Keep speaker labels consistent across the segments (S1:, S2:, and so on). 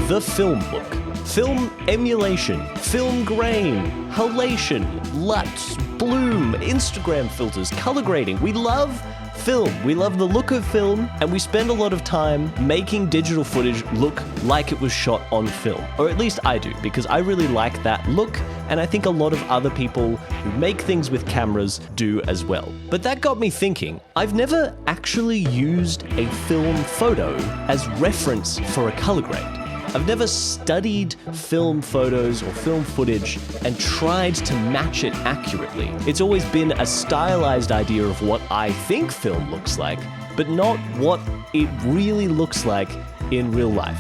S1: the film look. Film emulation, film grain, halation, LUT, bloom, Instagram filters, color grading. We love film. We love the look of film, and we spend a lot of time making digital footage look like it was shot on film. Or at least I do, because I really like that look, and I think a lot of other people who make things with cameras do as well. But that got me thinking, I've never actually used a film photo as reference for a color grade. I've never studied film photos or film footage and tried to match it accurately. It's always been a stylized idea of what I think film looks like, but not what it really looks like in real life.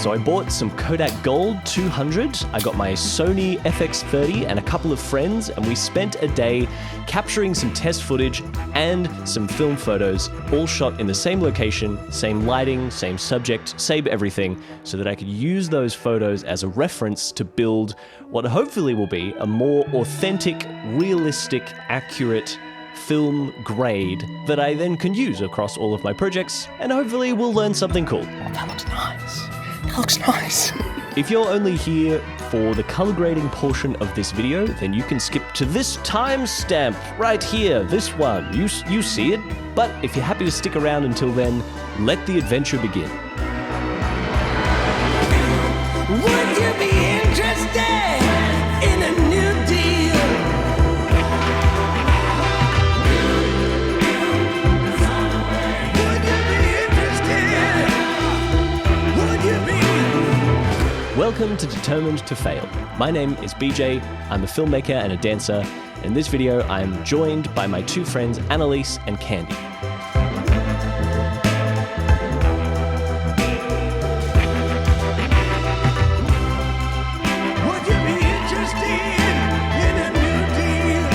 S1: So I bought some Kodak Gold 200, I got my Sony FX30 and a couple of friends, and we spent a day capturing some test footage and some film photos, all shot in the same location, same lighting, same subject, same everything, so that I could use those photos as a reference to build what hopefully will be a more authentic, realistic, accurate film grade that I then can use across all of my projects, and hopefully we'll learn something cool.
S2: Oh, that looks nice. That looks nice.
S1: If you're only here for the color grading portion of this video, then you can skip to this timestamp right here, this one. You see it. But if you're happy to stick around until then, let the adventure begin.
S3: Would you be interested in a new deal? Would you be interested? Would you be?
S1: Welcome to Determined to Fail. My name is BJ, I'm a filmmaker and a dancer. In this video, I'm joined by my two friends, Annalise and Candy.
S3: Would you be interested in a new deal?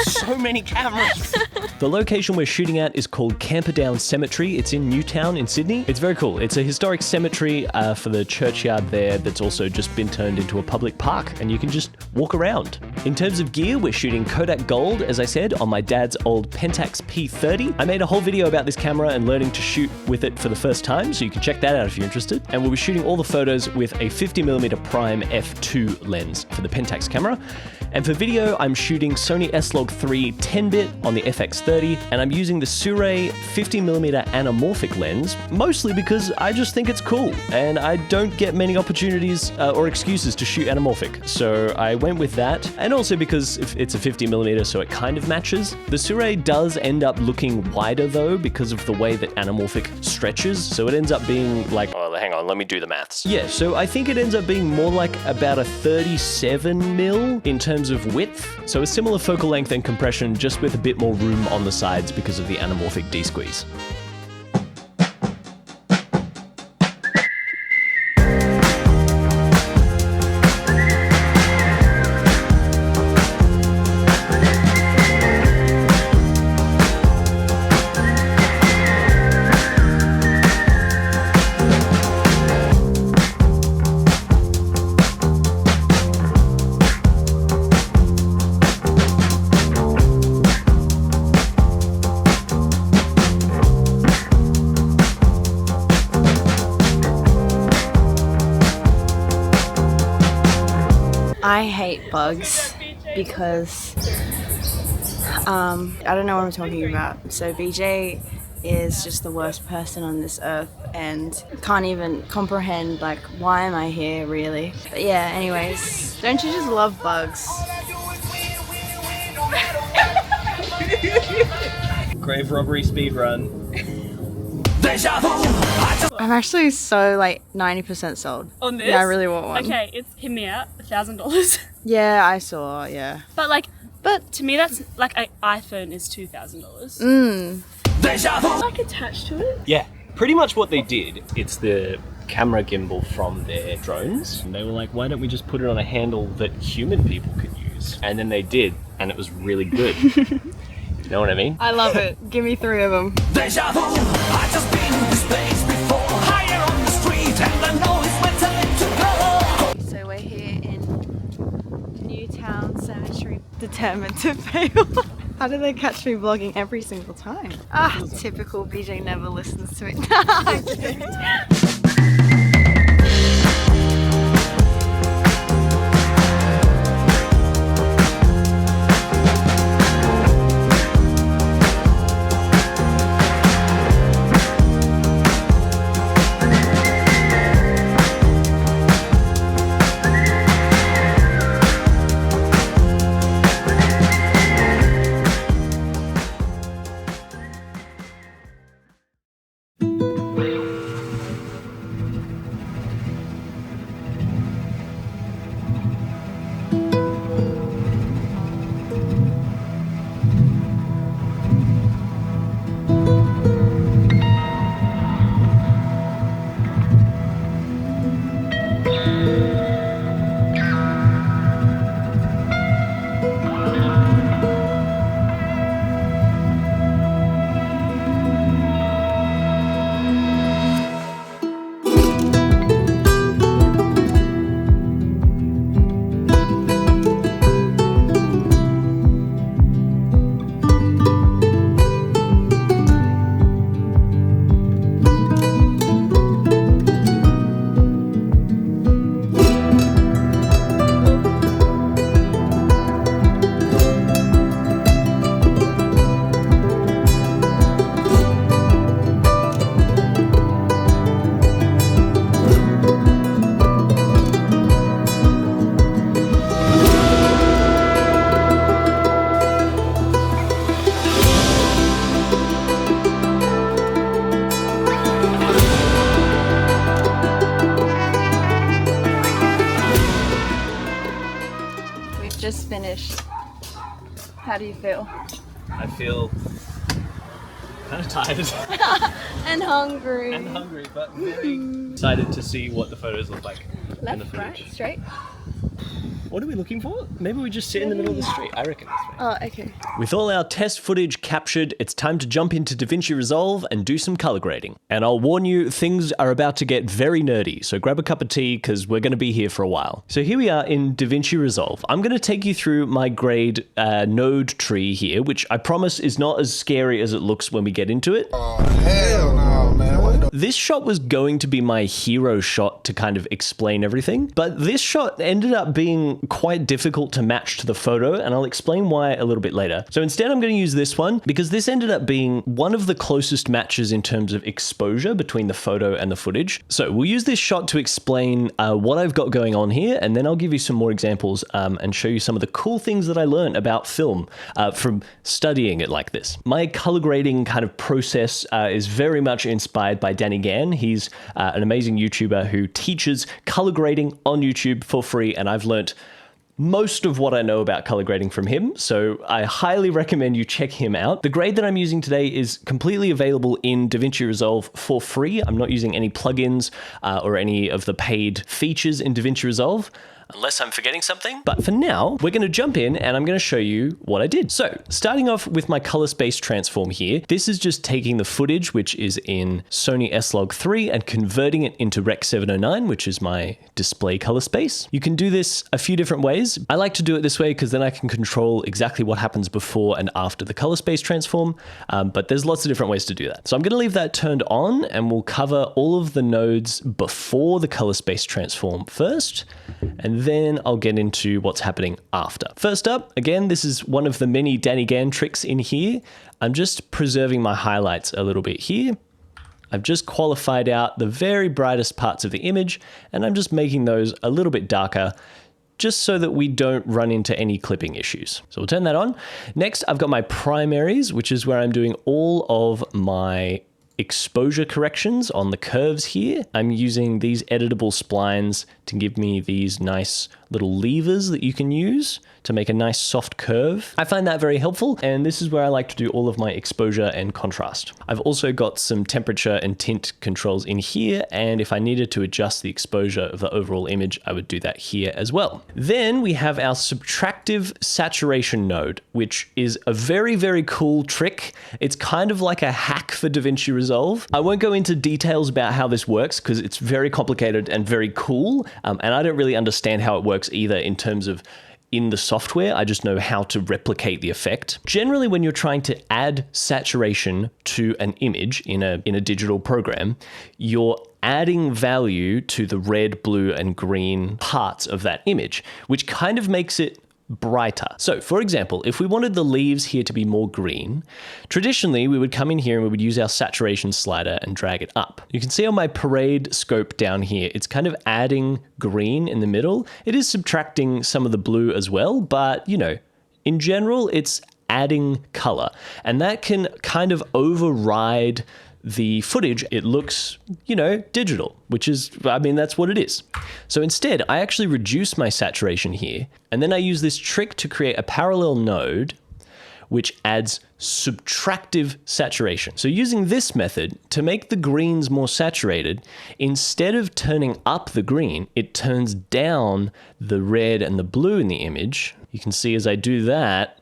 S2: So many cameras.
S1: The location we're shooting at is called Camperdown Cemetery. It's in Newtown in Sydney. It's very cool. It's a historic cemetery for the churchyard there that's also just been turned into a public park, and you can just walk around. In terms of gear, we're shooting Kodak Gold, as I said, on my dad's old Pentax P30. I made a whole video about this camera and learning to shoot with it for the first time, so you can check that out if you're interested. And we'll be shooting all the photos with a 50mm prime f2 lens for the Pentax camera. And for video, I'm shooting Sony S-Log3 10-bit on the FX30, and I'm using the Sirui 50mm anamorphic lens, mostly because I just think it's cool, and I don't get many opportunities or excuses to shoot anamorphic, so I went with that, and also because it's a 50mm, so it kind of matches. The Sirui does end up looking wider though, because of the way that anamorphic stretches, so it ends up being like, oh, hang on, let me do the maths. Yeah, so I think it ends up being more like about a 37mm in terms of width, so a similar focal length and compression, just with a bit more room on the sides because of the anamorphic D-squeeze.
S4: I hate bugs because I don't know what I'm talking about. So BJ is just the worst person on this earth and can't even comprehend, like, why am I here really? But yeah, anyways, don't you just love bugs?
S2: Grave robbery speedrun.
S4: I'm actually so like 90% sold.
S5: On this?
S4: Yeah, I really want one.
S5: Okay, it's hear me out, $1,000.
S4: Yeah, I saw, yeah.
S5: But to me that's like an iPhone is $2,000. Like attached to it?
S1: Yeah, pretty much what they did, it's the camera gimbal from their drones. And they were like, why don't we just put it on a handle that human people could use? And then they did. and it was really good. You know what I mean?
S4: I love it. Give me 3 of them.
S3: Deja vu, I just been in this place before. Higher on the street, and I know it's my time to go.
S4: So we're here in Newtown Cemetery, determined to fail. How do they catch me vlogging every single time? Ah, typical BJ never listens to it. Just finished. How do you feel?
S1: I feel kind of tired
S4: And hungry.
S1: and hungry, but very excited to see what the photos look like in the
S4: Left,
S1: footage.
S4: right, straight.
S1: What are we looking for? Maybe we just sit in the middle of the street. I reckon that's right.
S4: Oh, okay.
S1: With all our test footage captured, it's time to jump into DaVinci Resolve and do some color grading. And I'll warn you, things are about to get very nerdy, so grab a cup of tea because we're going to be here for a while. So here we are in DaVinci Resolve. I'm going to take you through my grade node tree here, which I promise is not as scary as it looks when we get into it.
S6: Oh, hell no, man. What the
S1: This shot was going to be my hero shot to kind of explain everything, but this shot ended up being quite difficult to match to the photo, and I'll explain why a little bit later. So instead I'm going to use this one because this ended up being one of the closest matches in terms of exposure between the photo and the footage. So we'll use this shot to explain what I've got going on here, and then I'll give you some more examples and show you some of the cool things that I learned about film from studying it like this. My color grading kind of process is very much inspired by Danny Gann. He's an amazing YouTuber who teaches color grading on YouTube for free, and I've learnt most of what I know about color grading from him, so I highly recommend you check him out. The grade that I'm using today is completely available in DaVinci Resolve for free. I'm not using any plugins or any of the paid features in DaVinci Resolve, unless I'm forgetting something. But for now, we're going to jump in and I'm going to show you what I did. So starting off with my color space transform here, this is just taking the footage, which is in Sony S-Log3, and converting it into Rec 709, which is my display color space. You can do this a few different ways. I like to do it this way because then I can control exactly what happens before and after the color space transform, but there's lots of different ways to do that. So I'm going to leave that turned on and we'll cover all of the nodes before the color space transform first, and then I'll get into what's happening after. First up, again, this is one of the many Danny Gann tricks in here. I'm just preserving my highlights a little bit here. I've just qualified out the very brightest parts of the image, and I'm just making those a little bit darker, just so that we don't run into any clipping issues. So we'll turn that on. Next, I've got my primaries, which is where I'm doing all of my exposure corrections on the curves here. I'm using these editable splines to give me these nice little levers that you can use to make a nice soft curve. I find that very helpful, and this is where I like to do all of my exposure and contrast. I've also got some temperature and tint controls in here, and if I needed to adjust the exposure of the overall image, I would do that here as well. Then we have our subtractive saturation node, which is a very, very cool trick. It's kind of like a hack for DaVinci Resolve. I won't go into details about how this works because it's very complicated and very cool, and I don't really understand how it works either in terms of in the software. I just know how to replicate the effect. Generally, when you're trying to add saturation to an image in a digital program, you're adding value to the red, blue, and green parts of that image, which kind of makes it brighter. So for example, if we wanted the leaves here to be more green, traditionally we would come in here and we would use our saturation slider and drag it up. You can see on my parade scope down here, it's kind of adding green in the middle. It is subtracting some of the blue as well, but you know, in general, it's adding color, and that can kind of override the footage. It looks, you know, digital, which is, I mean, that's what it is. So instead, I actually reduce my saturation here, and then I use this trick to create a parallel node, which adds subtractive saturation. So using this method to make the greens more saturated, instead of turning up the green, it turns down the red and the blue in the image. You can see as I do that,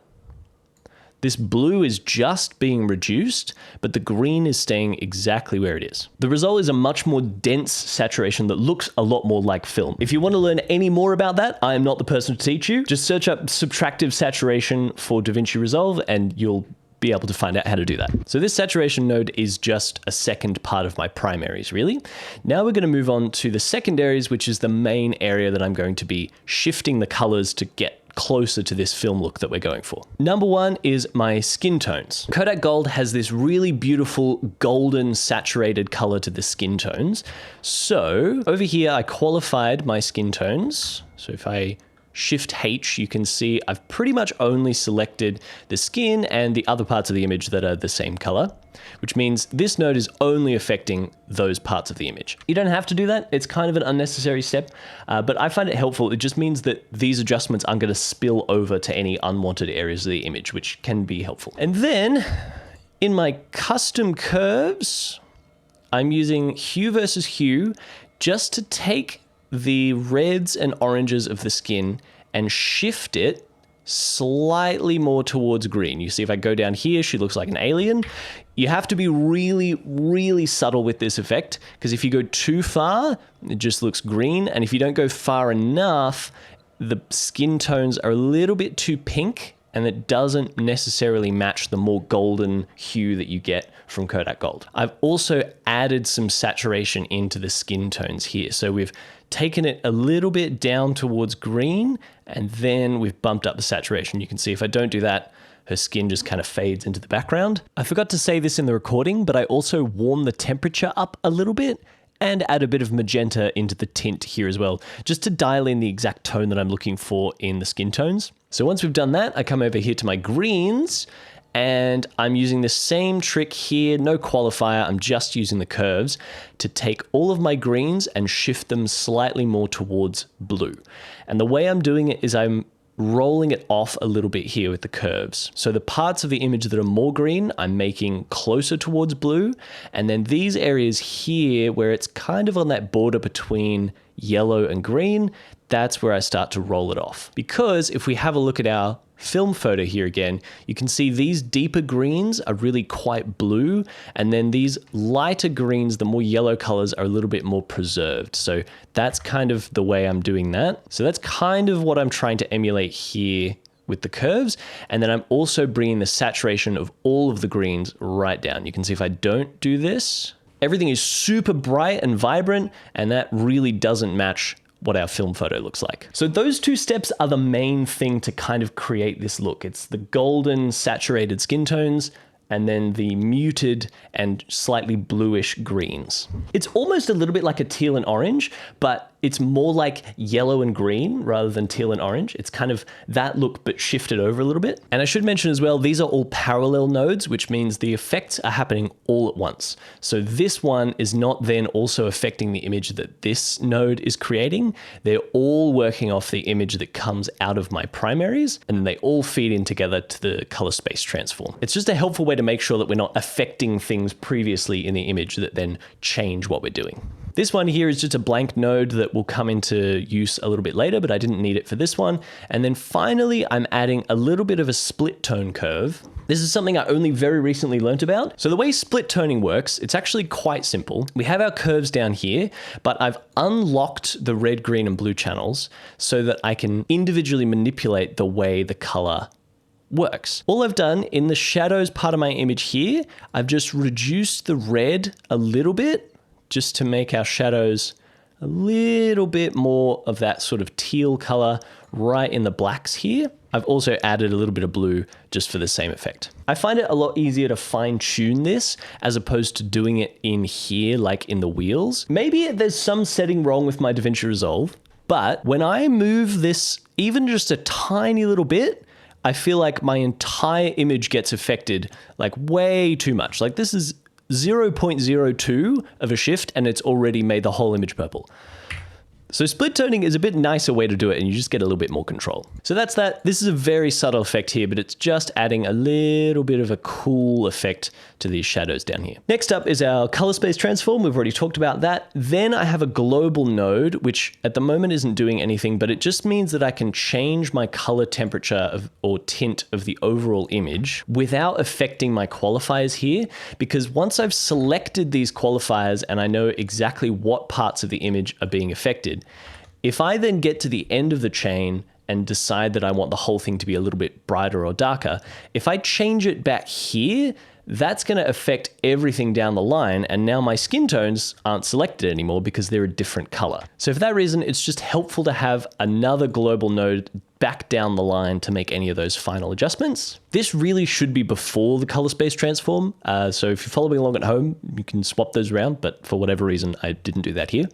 S1: this blue is just being reduced, but the green is staying exactly where it is. The result is a much more dense saturation that looks a lot more like film. If you want to learn any more about that, I am not the person to teach you. Just search up subtractive saturation for DaVinci Resolve and you'll be able to find out how to do that. So this saturation node is just a second part of my primaries, really. Now we're going to move on to the secondaries, which is the main area that I'm going to be shifting the colors to get closer to this film look that we're going for. Number one is my skin tones. Kodak Gold has this really beautiful golden saturated color to the skin tones. So over here, I qualified my skin tones. So if I Shift H, you can see I've pretty much only selected the skin and the other parts of the image that are the same color, which means this node is only affecting those parts of the image. You don't have to do that. It's kind of an unnecessary step, but I find it helpful. It just means that these adjustments aren't going to spill over to any unwanted areas of the image, which can be helpful. And then in my custom curves, I'm using hue versus hue just to take the reds and oranges of the skin and shift it slightly more towards green. You see if I go down here, she looks like an alien. You have to be really, really subtle with this effect, because if you go too far, it just looks green. And if you don't go far enough, the skin tones are a little bit too pink, and it doesn't necessarily match the more golden hue that you get from Kodak Gold. I've also added some saturation into the skin tones here. So we've taken it a little bit down towards green, and then we've bumped up the saturation. You can see if I don't do that, her skin just kind of fades into the background. I forgot to say this in the recording, but I also warm the temperature up a little bit and add a bit of magenta into the tint here as well, just to dial in the exact tone that I'm looking for in the skin tones. So once we've done that, I come over here to my greens, and I'm using the same trick here, no qualifier, I'm just using the curves to take all of my greens and shift them slightly more towards blue. And the way I'm doing it is I'm rolling it off a little bit here with the curves. So the parts of the image that are more green, I'm making closer towards blue. And then these areas here where it's kind of on that border between yellow and green, that's where I start to roll it off. Because if we have a look at our film photo here again, you can see these deeper greens are really quite blue, and then these lighter greens, the more yellow colors, are a little bit more preserved. So that's kind of the way I'm doing that. So that's kind of what I'm trying to emulate here with the curves. And then I'm also bringing the saturation of all of the greens right down. You can see if I don't do this, everything is super bright and vibrant, and that really doesn't match what our film photo looks like. So those two steps are the main thing to kind of create this look. It's the golden saturated skin tones and then the muted and slightly bluish greens. It's almost a little bit like a teal and orange, but it's more like yellow and green rather than teal and orange. It's kind of that look, but shifted over a little bit. And I should mention as well, these are all parallel nodes, which means the effects are happening all at once. So this one is not then also affecting the image that this node is creating. They're all working off the image that comes out of my primaries, and then they all feed in together to the color space transform. It's just a helpful way to make sure that we're not affecting things previously in the image that then change what we're doing. This one here is just a blank node that will come into use a little bit later, but I didn't need it for this one. And then finally, I'm adding a little bit of a split tone curve. This is something I only very recently learned about. So the way split toning works, it's actually quite simple. We have our curves down here, but I've unlocked the red, green, and blue channels so that I can individually manipulate the way the color works. All I've done in the shadows part of my image here, I've just reduced the red a little bit, just to make our shadows a little bit more of that sort of teal color right in the blacks here. I've also added a little bit of blue just for the same effect. I find it a lot easier to fine tune this as opposed to doing it in here, like in the wheels. Maybe there's some setting wrong with my DaVinci Resolve, but when I move this even just a tiny little bit, I feel like my entire image gets affected like way too much. Like this is 0.02 of a shift and it's already made the whole image purple. So split toning is a bit nicer way to do it and you just get a little bit more control. So that's that. This is a very subtle effect here, but it's just adding a little bit of a cool effect to these shadows down here. Next up is our color space transform. We've already talked about that. Then I have a global node, which at the moment isn't doing anything, but it just means that I can change my color temperature or tint of the overall image without affecting my qualifiers here, because once I've selected these qualifiers and I know exactly what parts of the image are being affected, if I then get to the end of the chain and decide that I want the whole thing to be a little bit brighter or darker, if I change it back here, that's going to affect everything down the line, and now my skin tones aren't selected anymore because they're a different color. So for that reason, it's just helpful to have another global node back down the line to make any of those final adjustments. This really should be before the color space transform. So if you're following along at home, you can swap those around, but for whatever reason, I didn't do that here.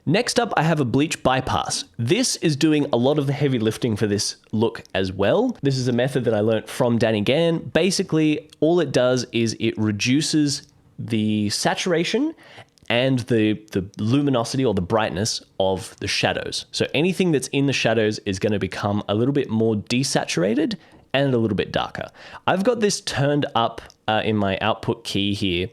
S1: Next up, I have a bleach bypass. This is doing a lot of the heavy lifting for this look as well. This is a method that I learned from Danny Gann. Basically, all it does is it reduces the saturation and the luminosity or the brightness of the shadows. So anything that's in the shadows is going to become a little bit more desaturated and a little bit darker. I've got this turned up in my output key here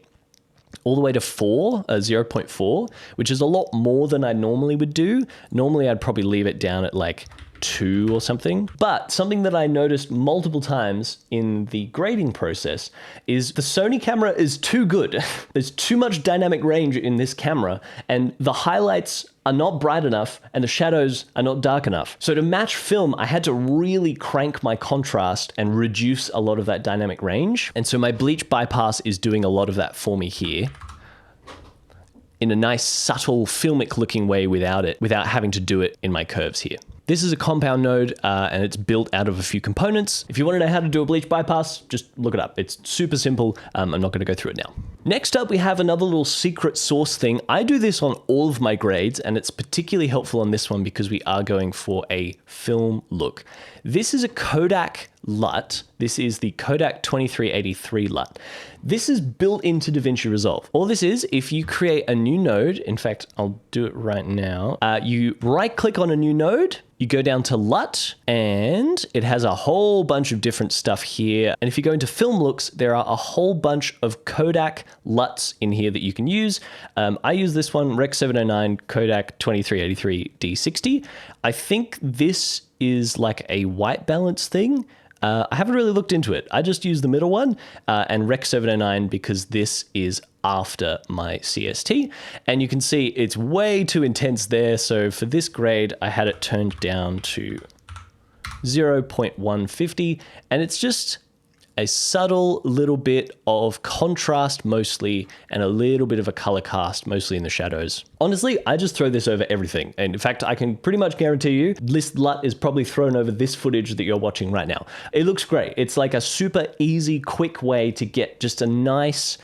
S1: all the way to 0.4, which is a lot more than I normally would do. Normally, I'd probably leave it down at like 2 or something. But something that I noticed multiple times in the grading process is the Sony camera is too good. There's too much dynamic range in this camera, and the highlights are not bright enough and the shadows are not dark enough. So to match film, I had to really crank my contrast and reduce a lot of that dynamic range. And so my bleach bypass is doing a lot of that for me here in a nice, subtle, filmic looking way without having to do it in my curves here. This is a compound node and it's built out of a few components. If you want to know how to do a bleach bypass, just look it up. It's super simple. I'm not going to go through it now. Next up, we have another little secret sauce thing. I do this on all of my grades, and it's particularly helpful on this one because we are going for a film look. This is a Kodak LUT. This is the Kodak 2383 LUT. This is built into DaVinci Resolve. All this is, if you create a new node, in fact, I'll do it right now. You right click on a new node, you go down to LUT, and it has a whole bunch of different stuff here. And if you go into film looks, there are a whole bunch of Kodak LUTs in here that you can use. I use this one, Rec 709 Kodak 2383 D60. I think this is like a white balance thing. I haven't really looked into it. I just use the middle one and Rec 709 because this is after my CST. And you can see it's way too intense there. So for this grade, I had it turned down to 0.150. And it's just a subtle little bit of contrast mostly, and a little bit of a color cast mostly in the shadows. Honestly, I just throw this over everything. And in fact, I can pretty much guarantee you this LUT is probably thrown over this footage that you're watching right now. It looks great. It's like a super easy, quick way to get just a nice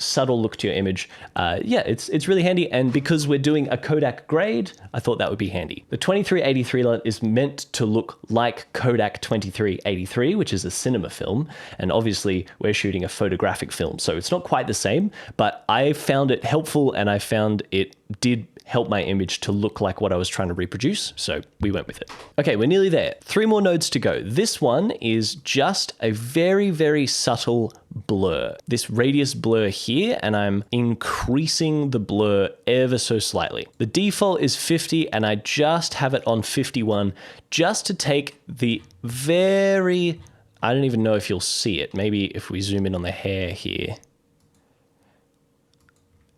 S1: subtle look to your image. Yeah, it's really handy. And because we're doing a Kodak grade, I thought that would be handy. The 2383 LUT is meant to look like Kodak 2383, which is a cinema film. And obviously we're shooting a photographic film, so it's not quite the same, but I found it helpful and I found it did help my image to look like what I was trying to reproduce, so we went with it. Okay, we're nearly there. 3 more nodes to go. This one is just a very, very subtle blur. This radius blur here, and I'm increasing the blur ever so slightly. The default is 50, and I just have it on 51 just to take the very... I don't even know if you'll see it. Maybe if we zoom in on the hair here.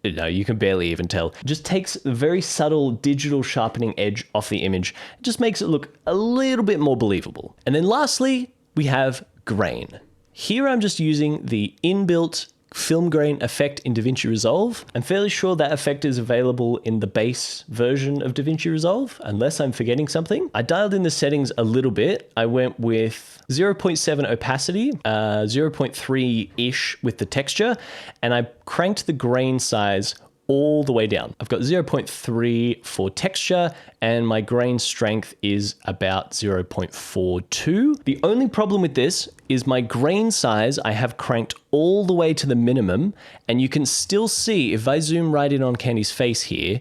S1: No, you can barely even tell. It just takes the very subtle digital sharpening edge off the image. It just makes it look a little bit more believable. And then lastly, we have grain. Here I'm just using the inbuilt film grain effect in DaVinci Resolve. I'm fairly sure that effect is available in the base version of DaVinci Resolve, unless I'm forgetting something. I dialed in the settings a little bit. I went with 0.7 opacity, 0.3-ish with the texture, and I cranked the grain size all the way down. I've got 0.3 for texture, and my grain strength is about 0.42. The only problem with this is my grain size I have cranked all the way to the minimum, and you can still see, if I zoom right in on Candy's face here,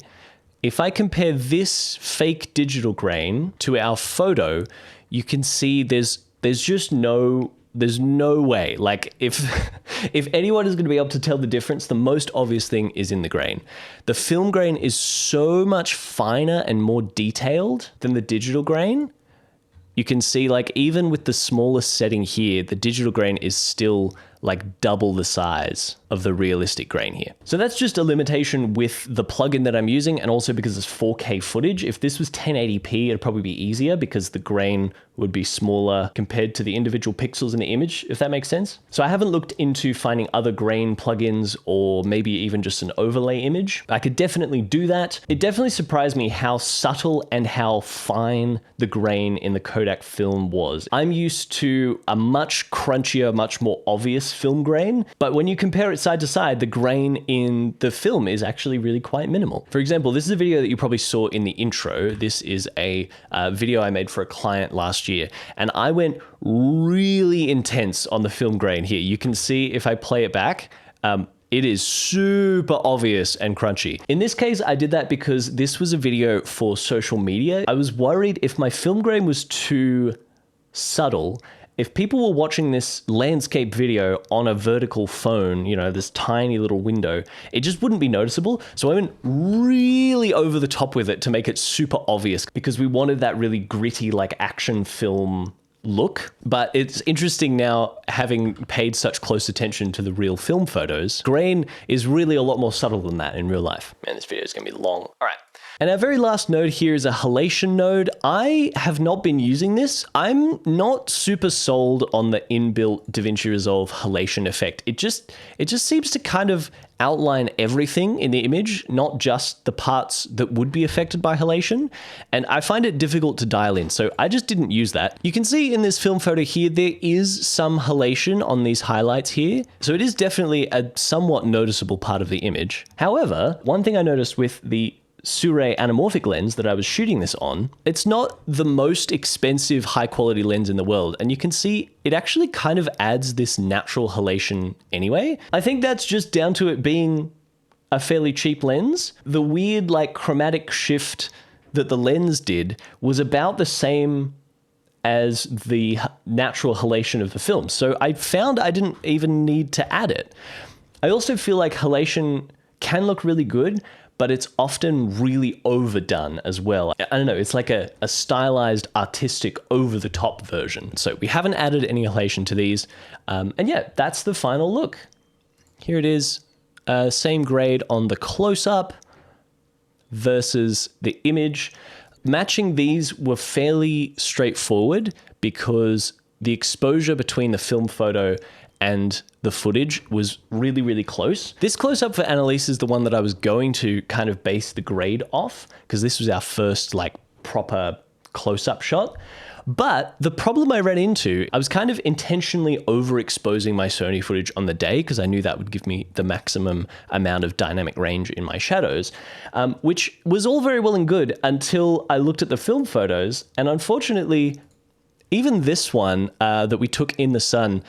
S1: if I compare this fake digital grain to our photo, you can see there's just no way. Like if anyone is going to be able to tell the difference, the most obvious thing is in the grain. The film grain is so much finer and more detailed than the digital grain. You can see, like, even with the smallest setting here, the digital grain is still like double the size of the realistic grain here. So that's just a limitation with the plugin that I'm using, and also because it's 4K footage. If this was 1080p, it'd probably be easier because the grain would be smaller compared to the individual pixels in the image, if that makes sense. So I haven't looked into finding other grain plugins or maybe even just an overlay image. I could definitely do that. It definitely surprised me how subtle and how fine the grain in the Kodak film was. I'm used to a much crunchier, much more obvious film grain, but when you compare it side to side, the grain in the film is actually really quite minimal. For example, this is a video that you probably saw in the intro. This is a video I made for a client last year, and I went really intense on the film grain here. You can see if I play it back, it is super obvious and crunchy. In this case, I did that because this was a video for social media. I was worried if my film grain was too subtle, if people were watching this landscape video on a vertical phone, you know, this tiny little window, it just wouldn't be noticeable. So I went really over the top with it to make it super obvious because we wanted that really gritty, like action film look. But it's interesting now, having paid such close attention to the real film photos, grain is really a lot more subtle than that in real life. Man, this video is gonna be long. All right. And our very last node here is a halation node. I have not been using this. I'm not super sold on the inbuilt DaVinci Resolve halation effect. It just seems to kind of outline everything in the image, not just the parts that would be affected by halation. And I find it difficult to dial in, so I just didn't use that. You can see in this film photo here, there is some halation on these highlights here. So it is definitely a somewhat noticeable part of the image. However, one thing I noticed with the Sure anamorphic lens that I was shooting this on, it's not the most expensive high quality lens in the world, and you can see it actually kind of adds this natural halation anyway. I think that's just down to it being a fairly cheap lens. The weird like chromatic shift that the lens did was about the same as the natural halation of the film, so I found I didn't even need to add it. I also feel like halation can look really good, but it's often really overdone as well. I don't know, it's like a stylized, artistic, over-the-top version. So we haven't added any halation to these. And yeah, that's the final look. Here it is, same grade on the close-up versus the image. Matching these were fairly straightforward because the exposure between the film photo and the footage was really, really close. This close-up for Annalise is the one that I was going to kind of base the grade off, because this was our first like proper close-up shot. But the problem I ran into, I was kind of intentionally overexposing my Sony footage on the day because I knew that would give me the maximum amount of dynamic range in my shadows, which was all very well and good until I looked at the film photos. And unfortunately, even this one that we took in the sun,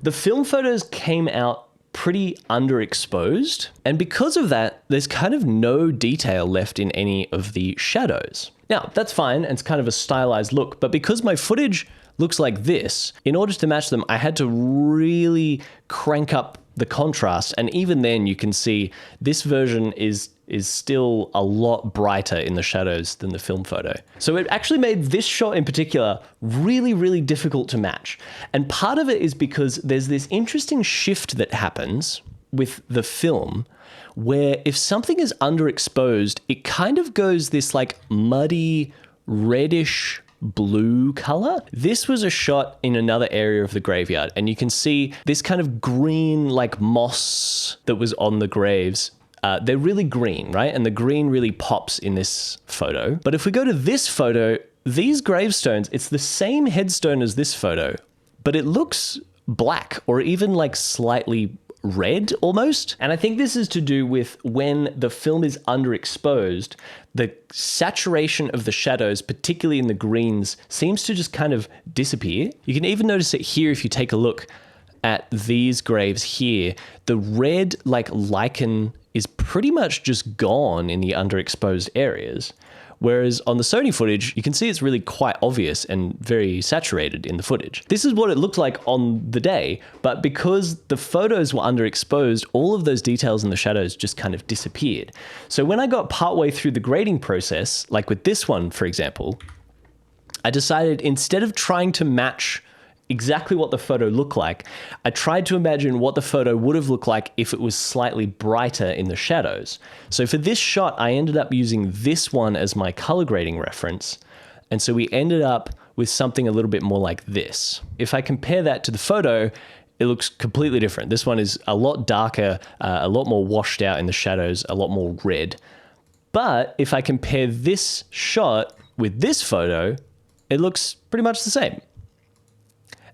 S1: the film photos came out pretty underexposed. And because of that, there's kind of no detail left in any of the shadows. Now, that's fine, and it's kind of a stylized look, but because my footage looks like this, in order to match them, I had to really crank up the contrast, and even then you can see this version is still a lot brighter in the shadows than the film photo. So it actually made this shot in particular really, really difficult to match. And part of it is because there's this interesting shift that happens with the film where if something is underexposed, it kind of goes this like muddy, reddish blue color. This was a shot in another area of the graveyard, and you can see this kind of green like moss that was on the graves. They're really green, right? And the green really pops in this photo. But if we go to this photo, these gravestones, it's the same headstone as this photo, but it looks black or even like slightly red almost. And I think this is to do with when the film is underexposed, the saturation of the shadows, particularly in the greens, seems to just kind of disappear. You can even notice it here if you take a look at these graves here. The red like lichen is pretty much just gone in the underexposed areas. Whereas on the Sony footage, you can see it's really quite obvious and very saturated in the footage. This is what it looked like on the day, but because the photos were underexposed, all of those details in the shadows just kind of disappeared. So when I got partway through the grading process, like with this one, for example, I decided instead of trying to match exactly what the photo looked like, I tried to imagine what the photo would have looked like if it was slightly brighter in the shadows. So for this shot, I ended up using this one as my color grading reference. And so we ended up with something a little bit more like this. If I compare that to the photo, it looks completely different. This one is a lot darker, a lot more washed out in the shadows, a lot more red. But if I compare this shot with this photo, it looks pretty much the same.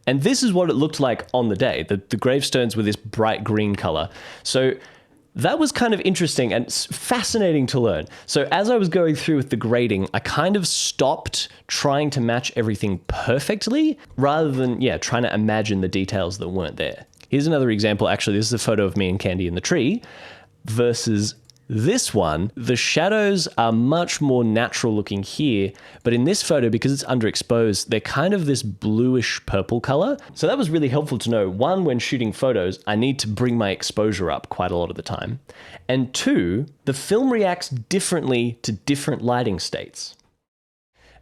S1: And this is what it looked like on the day. The gravestones were this bright green color. So that was kind of interesting and fascinating to learn. So as I was going through with the grading, I kind of stopped trying to match everything perfectly rather than, trying to imagine the details that weren't there. Here's another example. Actually, this is a photo of me and Candy in the tree versus this one. The shadows are much more natural looking here, but in this photo, because it's underexposed, they're kind of this bluish purple color. So that was really helpful to know. One, when shooting photos, I need to bring my exposure up quite a lot of the time. And two, the film reacts differently to different lighting states.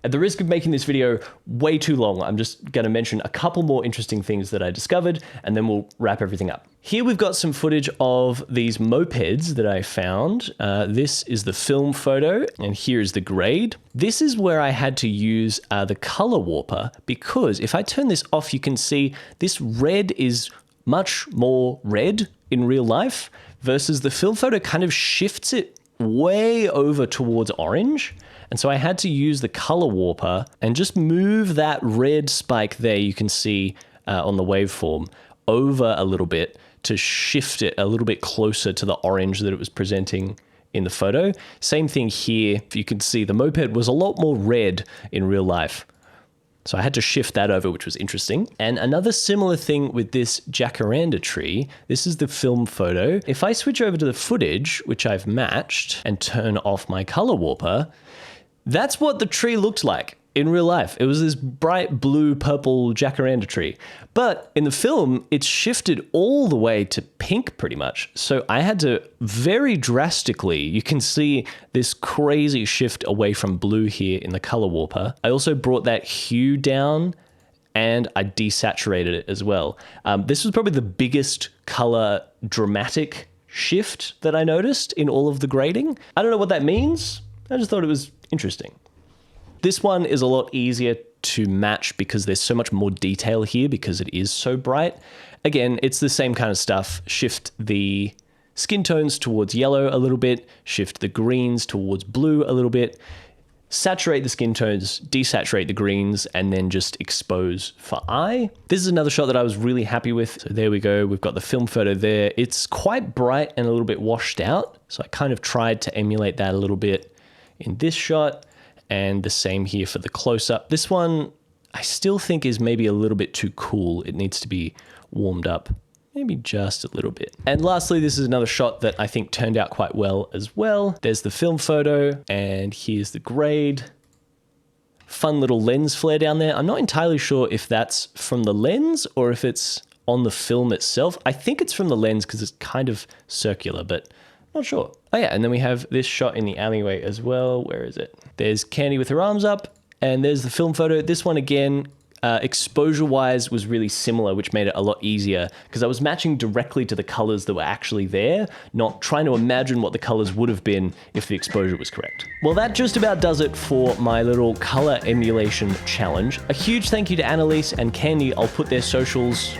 S1: At the risk of making this video way too long, I'm just going to mention a couple more interesting things that I discovered, and then we'll wrap everything up. Here we've got some footage of these mopeds that I found. This is the film photo, and here is the grade. This is where I had to use the color warper, because if I turn this off, you can see this red is much more red in real life, versus the film photo kind of shifts it way over towards orange. And so I had to use the color warper and just move that red spike there you can see on the waveform over a little bit to shift it a little bit closer to the orange that it was presenting in the photo. Same thing here. You can see the moped was a lot more red in real life. So I had to shift that over, which was interesting. And another similar thing with this jacaranda tree, this is the film photo. If I switch over to the footage, which I've matched, and turn off my color warper, that's what the tree looked like in real life. It was this bright blue purple jacaranda tree. But in the film, it's shifted all the way to pink pretty much. So I had to very drastically, you can see this crazy shift away from blue here in the color warper. I also brought that hue down and I desaturated it as well. This was probably the biggest color dramatic shift that I noticed in all of the grading. I don't know what that means. I just thought it was interesting. This one is a lot easier to match because there's so much more detail here because it is so bright. Again, it's the same kind of stuff. Shift the skin tones towards yellow a little bit, shift the greens towards blue a little bit, saturate the skin tones, desaturate the greens, and then just expose for eye. This is another shot that I was really happy with. So there we go. We've got the film photo there. It's quite bright and a little bit washed out. So I kind of tried to emulate that a little bit in this shot, and the same here for the close-up. This one I still think is maybe a little bit too cool. It needs to be warmed up. Maybe just a little bit. And lastly, this is another shot that I think turned out quite well as well. There's the film photo, and here's the grade. Fun little lens flare down there. I'm not entirely sure if that's from the lens or if it's on the film itself. I think it's from the lens because it's kind of circular, but not sure. Oh yeah, and then we have this shot in the alleyway as well. Where is it? There's Candy with her arms up, and there's the film photo. This one again, exposure-wise was really similar, which made it a lot easier because I was matching directly to the colors that were actually there, not trying to imagine what the colors would have been if the exposure was correct. Well, that just about does it for my little color emulation challenge. A huge thank you to Annalise and Candy. I'll put their socials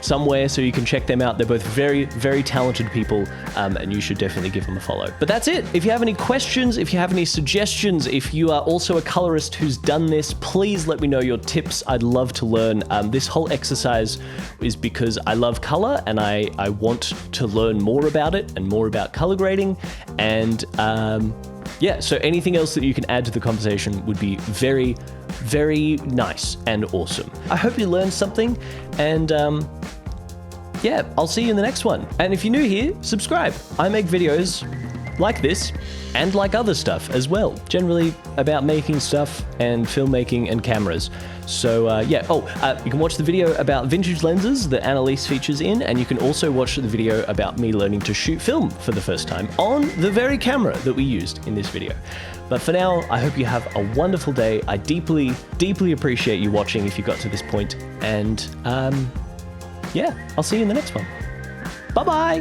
S1: somewhere so you can check them out. They're both very, very talented people, and you should definitely give them a follow. But that's it. If you have any questions, if you have any suggestions, if you are also a colorist who's done this, please let me know your tips. I'd love to learn. This whole exercise is because I love color and I want to learn more about it and more about color grading. And yeah, so anything else that you can add to the conversation would be very, very nice and awesome. I hope you learned something, and yeah, I'll see you in the next one. And if you're new here, subscribe. I make videos like this and like other stuff as well, generally about making stuff and filmmaking and cameras. So yeah, you can watch the video about vintage lenses that Annalise features in, and you can also watch the video about me learning to shoot film for the first time on the very camera that we used in this video. But for now, I hope you have a wonderful day. I deeply, deeply appreciate you watching if you got to this point. And yeah, I'll see you in the next one. Bye-bye.